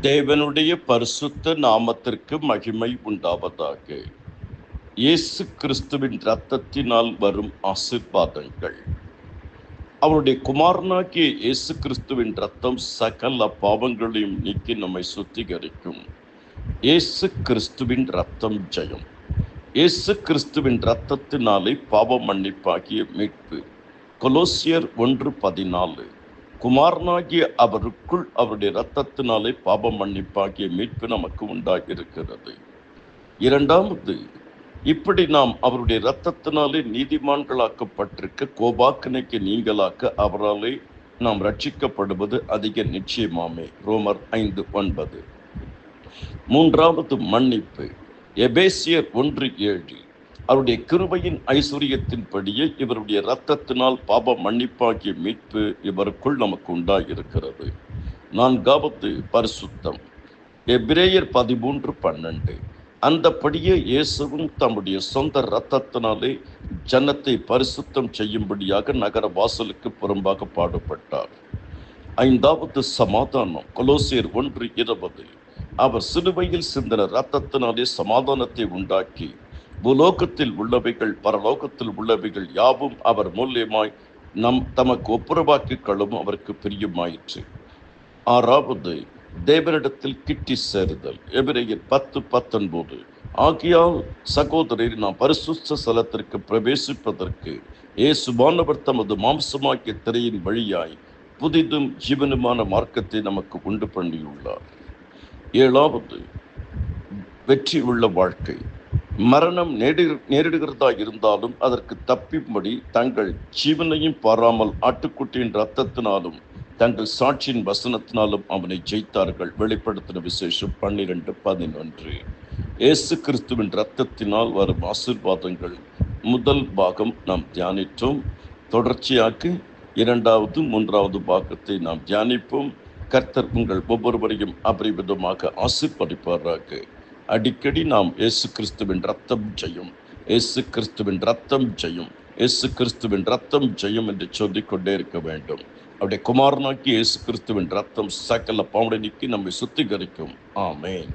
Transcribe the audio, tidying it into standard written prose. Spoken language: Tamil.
தேவனுடைய பரிசுத்த நாமத்திற்கு மகிமை உண்டாவதாக. இயேசு கிறிஸ்துவின் இரத்தத்தினால் வரும் ஆசீர்வாதங்கள். அவருடைய குமாரனாகிய இயேசு கிறிஸ்துவின் இரத்தம் சகல பாவங்களையும் நீக்கி நம்மை சுத்திகரிக்கும். இயேசு கிறிஸ்துவின் இரத்தம் ஜெயம். இயேசு கிறிஸ்துவின் இரத்தத்தினாலே பாவ மன்னிப்பாகிய மீட்பு. கொலோசியர் 1:14. குமாரனாகிய அவருக்குள் அவருடைய இரத்தத்தினாலே பாவ மன்னிப்பாகிய மீட்பு நமக்கு உண்டாகியிருக்கிறது. இரண்டாவது, இப்படி நாம் அவருடைய இரத்தத்தினாலே நீதிமான்களாக்கப்பட்டிருக்க கோபாக்கினைக்கு நீங்களாக்க அவராலே நாம் ரட்சிக்கப்படுவது அதிக நிச்சயமாமே. ரோமர் 5:9. மூன்றாவது மன்னிப்பு. எபேசியர் 1:7. அவருடைய கிருபையின் ஐஸ்வரியத்தின்படியே இவருடைய இரத்தத்தினால் பாவ மன்னிப்பாகிய மீட்பு இவருக்குள் நமக்கு உண்டாகியிருக்கிறது. நான்காவது பரிசுத்தம். எபிரேயர் 13:12. அந்தபடியே இயேசுவும் தம்முடைய சொந்த இரத்தத்தினாலே ஜனத்தை பரிசுத்தம் செய்யும்படியாக நகர வாசலுக்கு புறம்பாக பாடுபட்டார். ஐந்தாவது சமாதானம். கொலோசியர் 1:20. அவர் சிலுவையில் சிந்தின இரத்தத்தினாலே சமாதானத்தை உண்டாக்கி பூலோகத்தில் உள்ளவைகள் பரலோகத்தில் உள்ளவைகள் யாவும் அவர் மூலியமாய் தமக்கு ஒப்புரவாக்கிக் கொள்ளவும் அவருக்கு பிரியமாயிற்று. ஆறாவது, தேவனிடத்தில் கிட்டி சேருதல். எபிரேயர் 10:19. ஆகையால் சகோதரர், நாம் பரிசுத்த ஸ்தலத்திற்கு பிரவேசிப்பதற்கு இயேசுவானவர் தமது மாம்சமாக்கிய திரையின் வழியாய் புதிதும் ஜீவனுமான மார்க்கத்தை நமக்கு உண்டு பண்ணியுள்ளார். ஏழாவது, வெற்றி உள்ள வாழ்க்கை. மரணம் நேரிடுகிறதா இருந்தாலும் அதற்கு தப்பியும்படி தங்கள் ஜீவனையும் பாராமல் ஆட்டுக்குட்டியின் இரத்தத்தினாலும் தங்கள் சாட்சியின் வசனத்தினாலும் அவனை ஜெயித்தார்கள். வெளிப்படுத்தின விசேஷம் 12:11. இயேசு கிறிஸ்துவின் இரத்தத்தினால் வரும் ஆசீர்வாதங்கள் முதல் பாகம் நாம் தியானித்தோம். தொடர்ச்சியாக இரண்டாவது மூன்றாவது பாகத்தை நாம் தியானிப்போம். கர்த்தர் உங்கள் ஒவ்வொருவரையும் அபரிவிதமாக ஆசீர்வதிப்பாராக. அடிக்கடி நாம் இயேசு கிறிஸ்துவின் இரத்தம் ஜெயம், இயேசு கிறிஸ்துவின் இரத்தம் ஜெயம், இயேசு கிறிஸ்துவின் இரத்தம் ஜெயம் என்று சொல்லிக்கொண்டே இருக்க வேண்டும். அவருடைய குமாரனாக்கி இயேசு கிறிஸ்துவின் இரத்தம் சகல பாவங்களை நீக்கி நம்மை சுத்திகரிக்கும். ஆமென்.